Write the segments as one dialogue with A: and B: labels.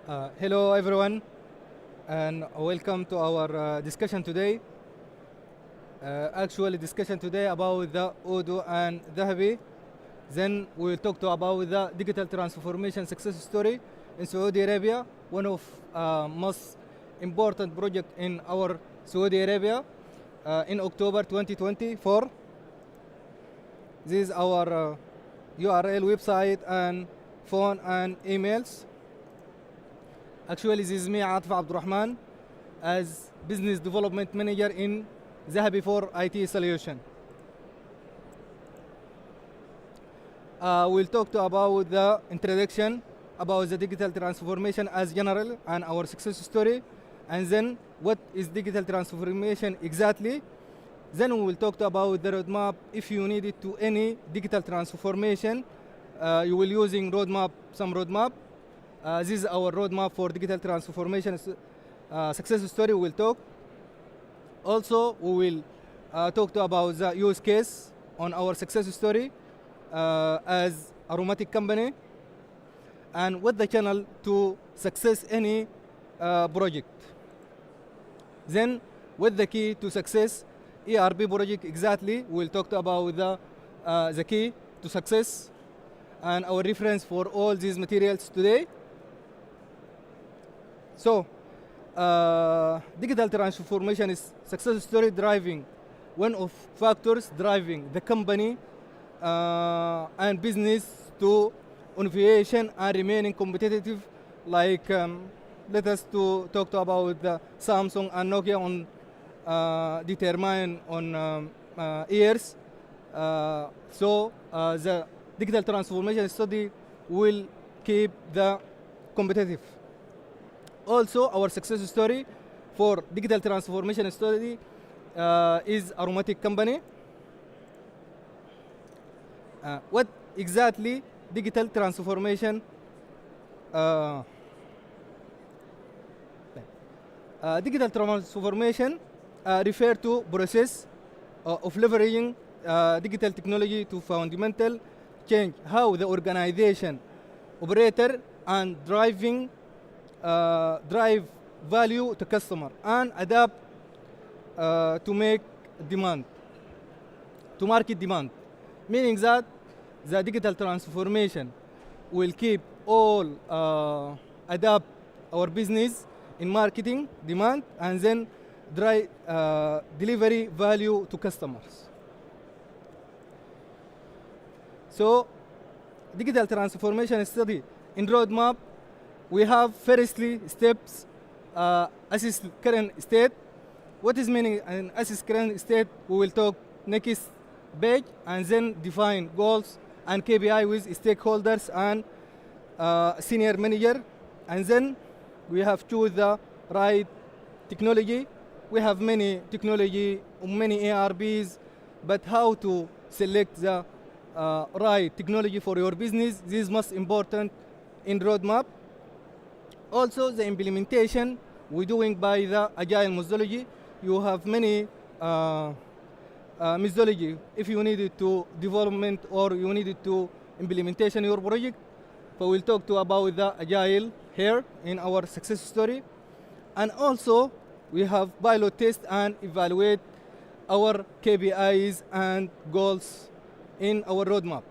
A: Hello everyone, and welcome to our discussion today. Actually, discussion today about the Odoo and Dhahabi. Then we will talk to about the digital transformation success story in Saudi Arabia, one of most important project in our Saudi Arabia in October 2024. This is our URL website and phone and emails. Actually, this is me, Atif Abdurrahman, as Business Development Manager in Dhahabi for IT Solution. We'll talk to about the introduction, about the digital transformation as general and our success story, and then what is digital transformation exactly. Then we will talk to about the roadmap. If you needed to any digital transformation, you will using some roadmap. This is our roadmap for digital transformation success story. We will talk. Also, we will talk to about the use case on our success story as Aromatic company, and what the channel to success any project. Then, what the key to success ERP project exactly. We will talk to about the key to success and our reference for all these materials today. So, digital transformation is success story driving, one of factors driving the company and business to innovation and remaining competitive. Like, let us to talk to about the Samsung and Nokia on determine on years. So the digital transformation study will keep the competitive. Also, our success story for digital transformation study is Aromatic company. What exactly digital transformation? Digital transformation refer to process of leveraging digital technology to fundamental change how the organization operator and drive value to customer and adapt to make demand, to market demand. Meaning that the digital transformation will keep all adapt our business in marketing demand and then drive delivery value to customers. So, digital transformation study in roadmap, we have firstly steps, assess current state. What is meaning an assess current state? We will talk next page, and then define goals and KPI with stakeholders and senior manager, and then we have choose the right technology. We have many technology, many ARBs, but how to select the right technology for your business, this is most important in roadmap. Also, the implementation we're doing by the agile methodology. You have many methodology if you needed to development or you needed to implementation your project. So we'll talk to about the agile here in our success story. And also, we have pilot test and evaluate our KPIs and goals in our roadmap.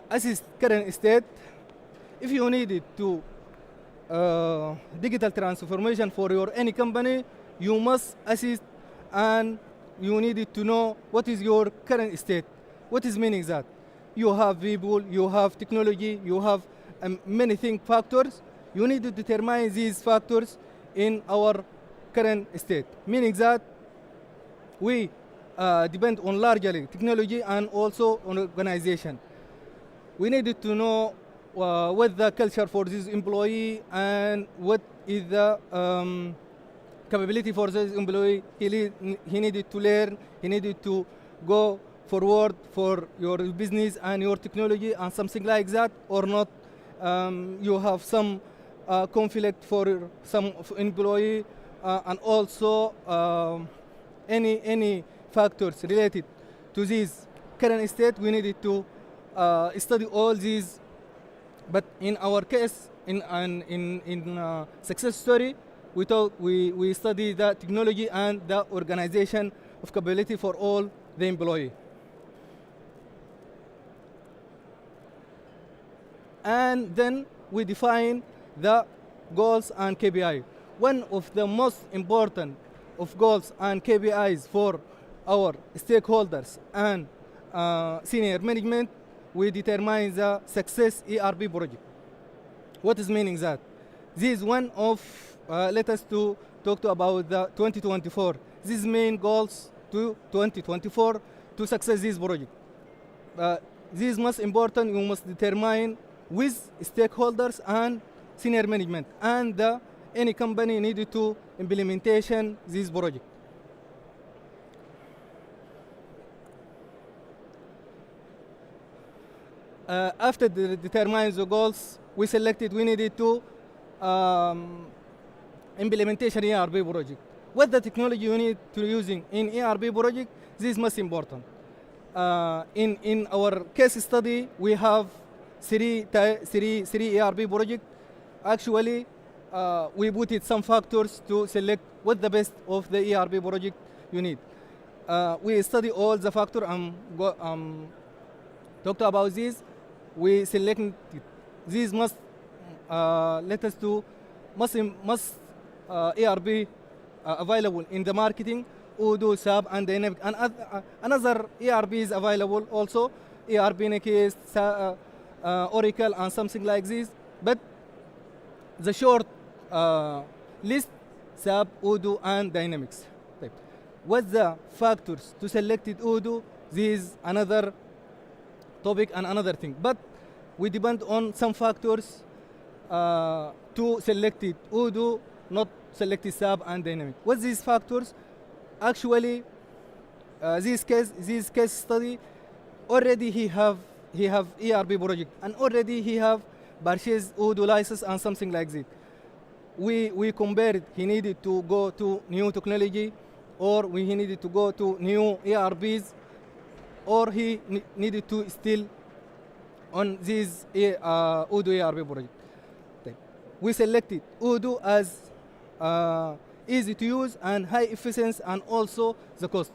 A: Assess current state. If you needed to digital transformation for your any company, you must assess and you needed to know what is your current state. What is meaning that? You have people, you have technology, you have many factors. You need to determine these factors in our current state. Meaning that we depend on largely technology and also on organization. We needed to know what the culture for this employee and what is the capability for this employee. He needed to learn, he needed to go forward for your business and your technology and something like that, or not. You have some conflict for some employee and also any factors related to this current state we needed to study all these. But in our case, in success story, we study the technology and the organization of capability for all the employee. And then we define the goals and KPI. One of the most important of goals and KPIs for our stakeholders and senior management, we determine the success ERP project. What is meaning that? This is one of, let us to talk to about the 2024. These main goals to 2024 to success this project. This is most important, you must determine with stakeholders and senior management and any company needed to implementation this project. After determine the goals, we selected we needed to implementation ERP project. What the technology you need to using in ERP project, this is most important. In our case study, we have three ERP project. Actually, we put it some factors to select what the best of the ERP project you need. We study all the factors. Talked about this. We select these must let us to must ERP available in the marketing, Odoo, SAP, and Dynamic. And another ERP is available also, ERP Nekis, Oracle, and something like this. But the short list, SAP, Odoo, and Dynamics. What the factors to select it Odoo? This is another topic and another thing. But we depend on some factors to select it Odoo, not select it SAP and Dynamic. What these factors? Actually, this case study already he have ERP project and already he have purchased Odoo license and something like that. We compared he needed to go to new technology, or he needed to go to new ERPs, or he needed to still on this Odoo ERP project. We selected Odoo as easy to use and high efficiency and also the cost.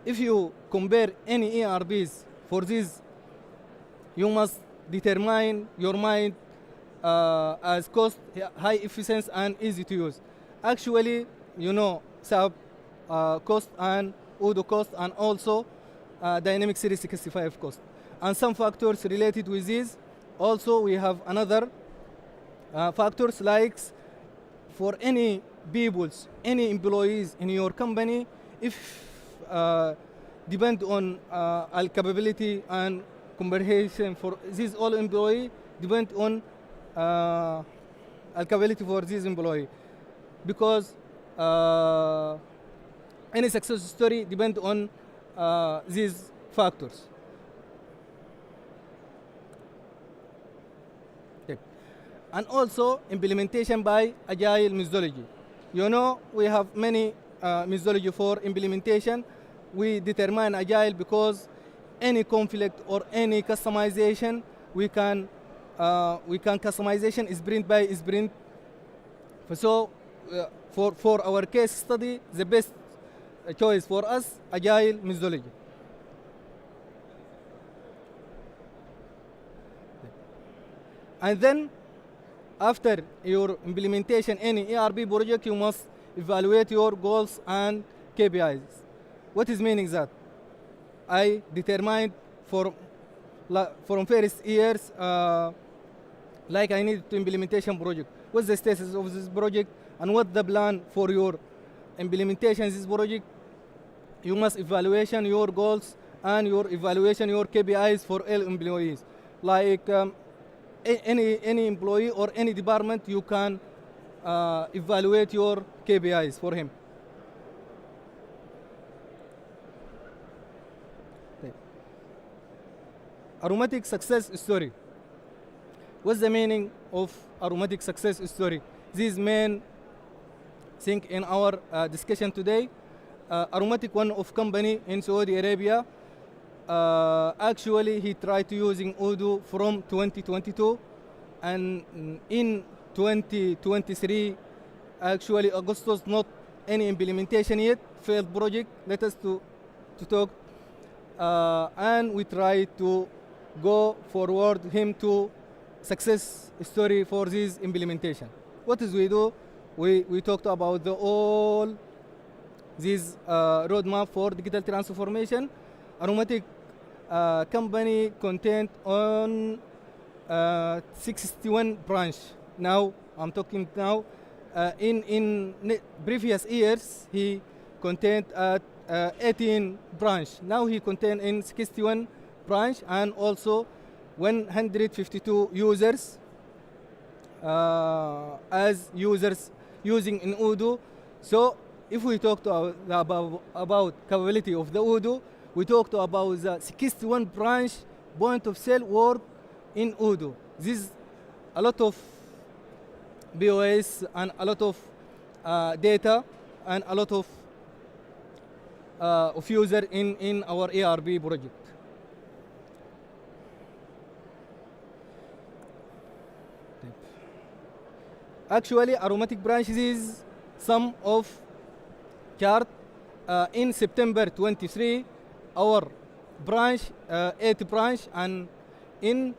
A: If you compare any ERPs for this, you must determine your mind as cost, high efficiency, and easy to use. Actually, you know, SAP cost and Odoo cost and also Dynamics 365 cost. And some factors related with this. Also, we have another factors like for any peoples, any employees in your company, if depend on capability and comprehension for this all employee, depend on capability for this employee, because any success story depend on these factors. And also implementation by agile methodology. You know, we have many methodology for implementation. We determine agile because any conflict or any customization we can customization sprint by sprint. So for our case study, the best choice for us agile methodology. And then after your implementation any ERP project, you must evaluate your goals and KPIs. What is meaning that? I determined from first years, like I need to implementation project. What's the status of this project and what the plan for your implementation of this project? You must evaluation your goals and your evaluation your KPIs for all employees. Like any employee or any department, you can evaluate your KPIs for him. Aromatic success story. What's the meaning of aromatic success story? This main thing in our discussion today. Aromatic, one of company in Saudi Arabia, Actually, he tried to using Odoo from 2022, and in 2023, actually Augustus, not any implementation yet, failed project. Let us to talk, and we try to go forward him to success story for this implementation. What is we do? We talked about the all this roadmap for digital transformation. Aromatic company content on 61 branch. Now I'm talking now. In previous years, he content at 18 branch. Now he content in 61 branch and also 152 users as users using in Odoo. So if we talk to about capability of the Odoo, we talked about the 61 branch point of sale work in Odoo. This is a lot of BOS and a lot of data and a lot of user in our ARB project. Actually, Aromatic branches is some of chart in September 23, our branch, 8 branch, and in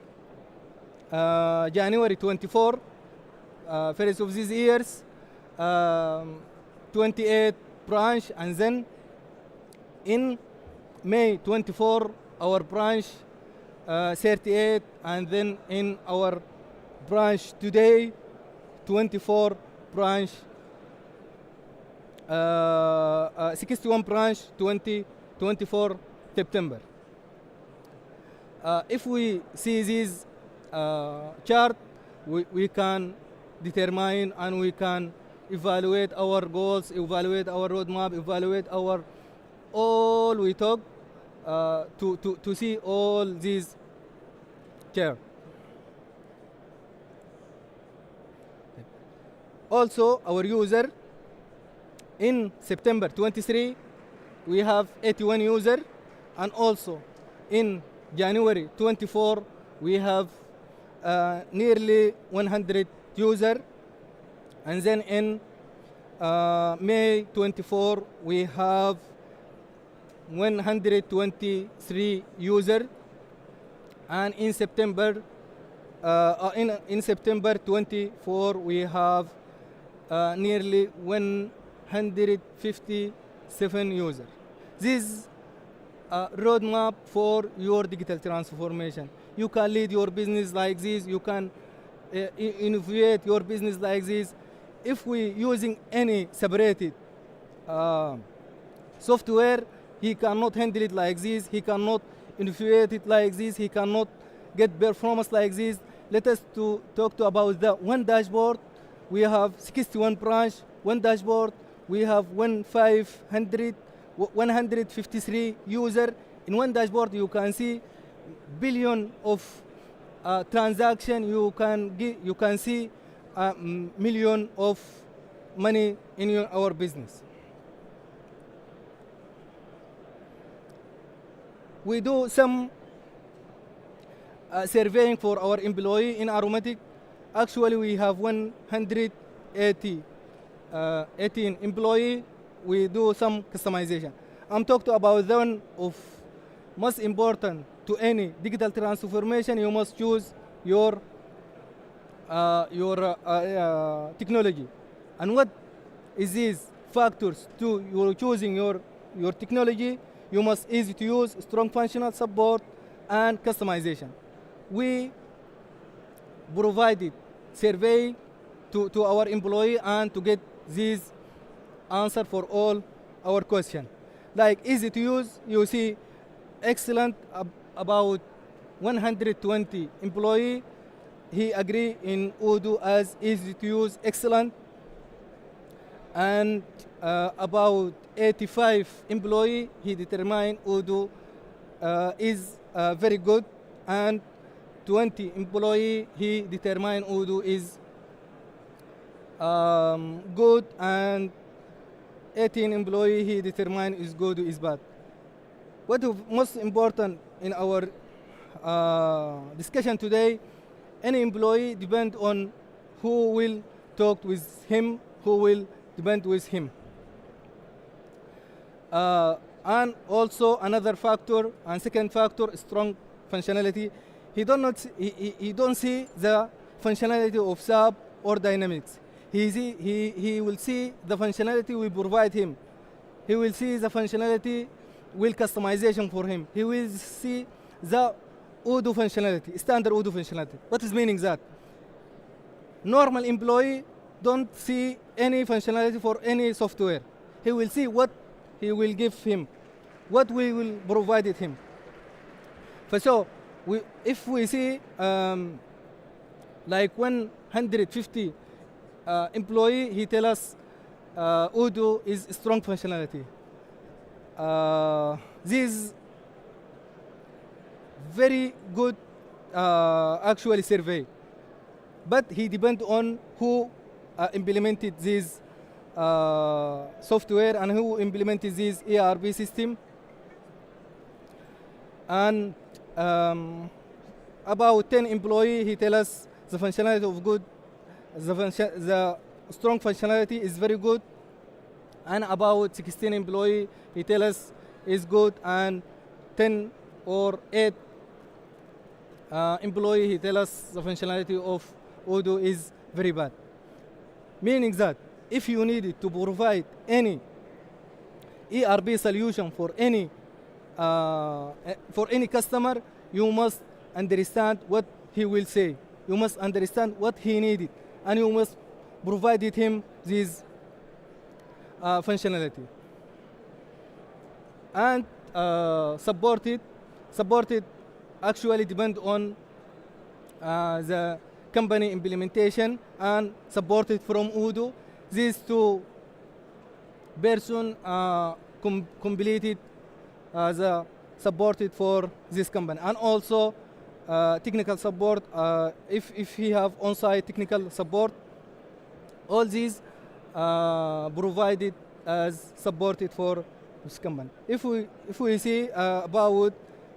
A: January 24, first of these years, 28 branch, and then in May 24, our branch 38, and then in our branch today, 24 branch, 61 branch, 24 September. If we see this chart, we can determine and we can evaluate our goals, evaluate our roadmap, evaluate our all we talk to see all these chart. Also, our user in September 23, we have 81 user, and also in January 24, we have nearly 100 user, and then in May 24, we have 123 user, and in September in September 24, we have nearly 157 users. This is a roadmap for your digital transformation. You can lead your business like this. You can innovate your business like this. If we using any separated software, he cannot handle it like this. He cannot innovate it like this. He cannot get performance like this. Let us to talk to about the one dashboard. We have 61 branch, one dashboard. We have 153 user. In one dashboard, you can see billion of transaction. You can see million of money in our business. We do some surveying for our employee in Aromatic. Actually, we have 118 employee. We do some customization. I'm talking about the one of most important to any digital transformation. You must choose your technology. And what is these factors to your choosing your technology? You must easy to use, strong functional support, and customization. We provided survey to our employee and to get this answer for all our question. Like easy to use, you see excellent about 120 employee. He agree in Odoo as easy to use, excellent. And about 85 employee, he determined Odoo is very good, and 20 employee, he determined Odoo is good, and 18 employee, he determined is good is bad. what is most important in our discussion today, any employee depend on who will talk with him, who will depend with him. And also another factor, and second factor, strong functionality. He don't see the functionality of SAP or Dynamics. He will see the functionality we provide him. He will see the functionality will customization for him. He will see the Odoo functionality, standard Odoo functionality. What is meaning that? Normal employee don't see any functionality for any software. He will see what he will give him, what we will provide it him. So if we see like 150 employee, he tell us Odoo is strong functionality. This very good actually survey, but he depend on who implemented this software and who implemented this ERP system. And about 10 employee, he tell us the functionality of good, the strong functionality is very good. And about 16 employee, he tell us is good, and 10 or 8 employee, he tell us the functionality of Odoo is very bad. Meaning that if you needed to provide any ERP solution for any customer, you must understand what he will say. You must understand what he needed, and you must provide him this functionality. And supported actually depend on the company implementation and supported from Odoo. These two person completed the supported for this company, and also technical support if he have on-site technical support. All these provided as supported for this company. If we see about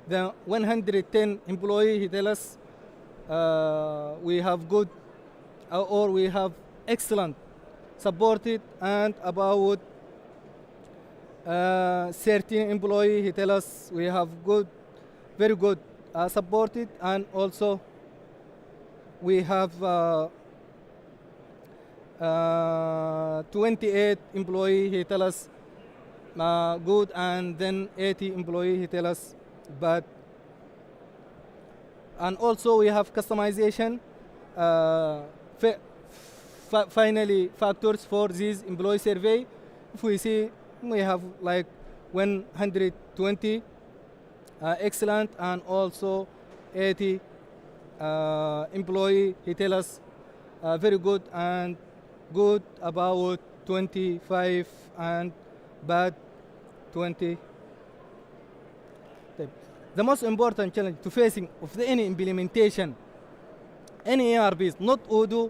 A: the 110 employee, he tell us we have good or we have excellent supported, and about 13 employee, he tell us we have good, very good supported, and also we have 28 employee, he tell us good, and then 80 employee, he tell us bad. And also we have customization. Finally, factors for this employee survey. If we see, we have like 120 excellent, and also 80 employee, he tell us very good, and good about 25, and bad 20. The most important challenge to facing of any implementation, any ERPs, not Odoo,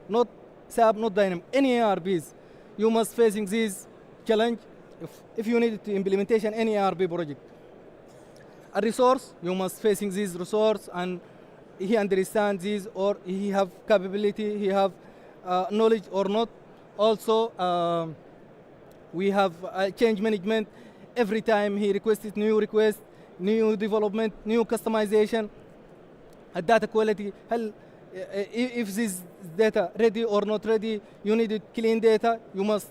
A: not SAP, not Dynamic, any ERPs, you must facing this challenge if you need to implementation any ERP project. A resource, you must facing this resource, and he understands this, or he have capability, he have knowledge or not. Also, we have change management. Every time he requested new request, new development, new customization, data quality. If this data ready or not ready, you need clean data. You must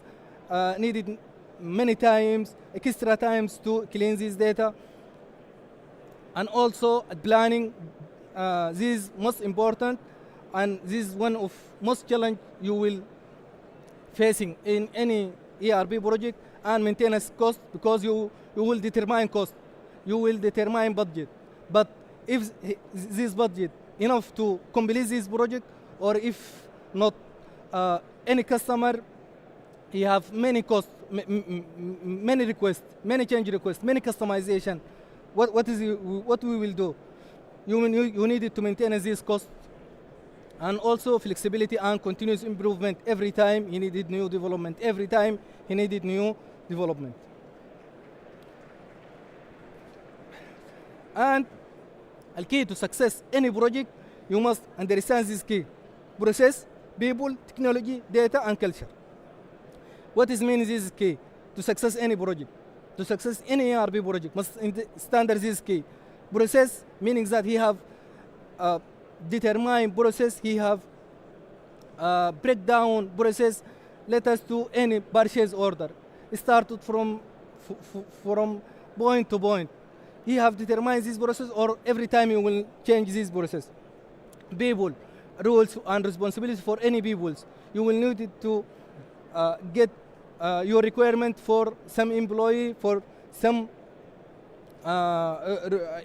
A: need it many times, extra times to clean this data. And also planning, this is most important, and this is one of most challenge you will facing in any ERP project, and maintenance cost, because you will determine cost, you will determine budget. But if this budget enough to complete this project, or if not, any customer, he have many costs, many requests, many change requests, many customization. What we will do? You need to maintain this cost, and also flexibility and continuous improvement. Every time he needed new development. Every time he needed new development. And the key to success any project, you must understand this key: process, people, technology, data, and culture. What is means this key to success any project? To success any ERP project must standard this key. Process meaning that he have determined process, he have breakdown process. Let us do any purchase order. Started from point to point. He have determined this process, or every time you will change this process. People, rules and responsibilities for any peoples. You will need to get your requirement for some employee, for some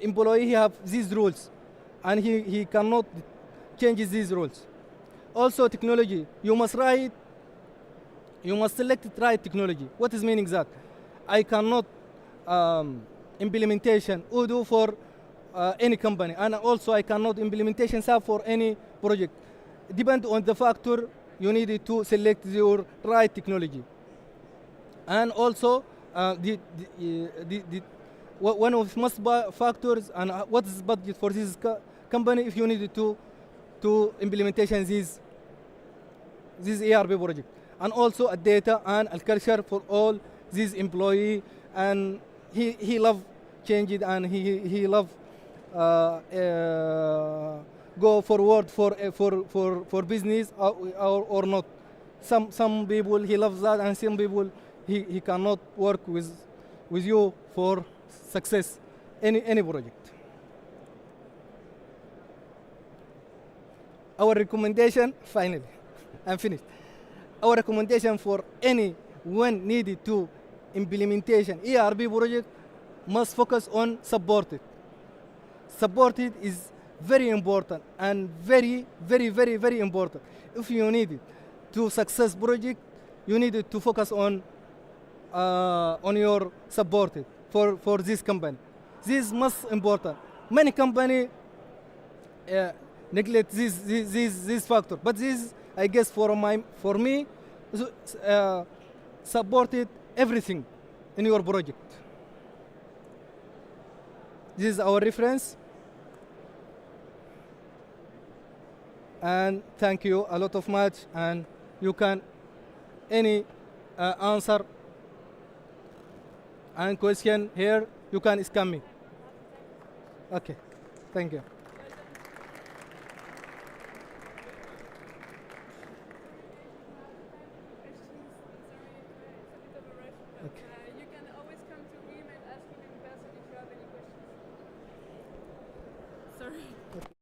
A: employee. He have these rules, and he cannot change these rules. Also technology, you must select the right technology. What is meaning that? I cannot implementation Odoo for any company, and also I cannot implementation SAP for any project. Depend on the factor, you need to select your right technology. And also one of most factors, and what is budget for this company if you need to implementation this ERP project. And also a data and a culture for all these employee, and he love change it, and he love go forward for business or not. Some people he loves that, and some people he cannot work with you for success any project. Our recommendation, finally, I'm finished. Our recommendation for anyone needed to implementation ERP project must focus on supported. Supported is very important, and very important. If you need it to success project, you need to focus on your supported for this company. This is most important. Many company neglect this factor, but this, I guess, for me, supported everything in your project. This is our reference, and thank you a lot of much. And you can any answer and question here, you can scan me. Okay, thank you. Okay.
B: You can always come to him and ask him in person if you have any questions. Sorry.
A: Okay.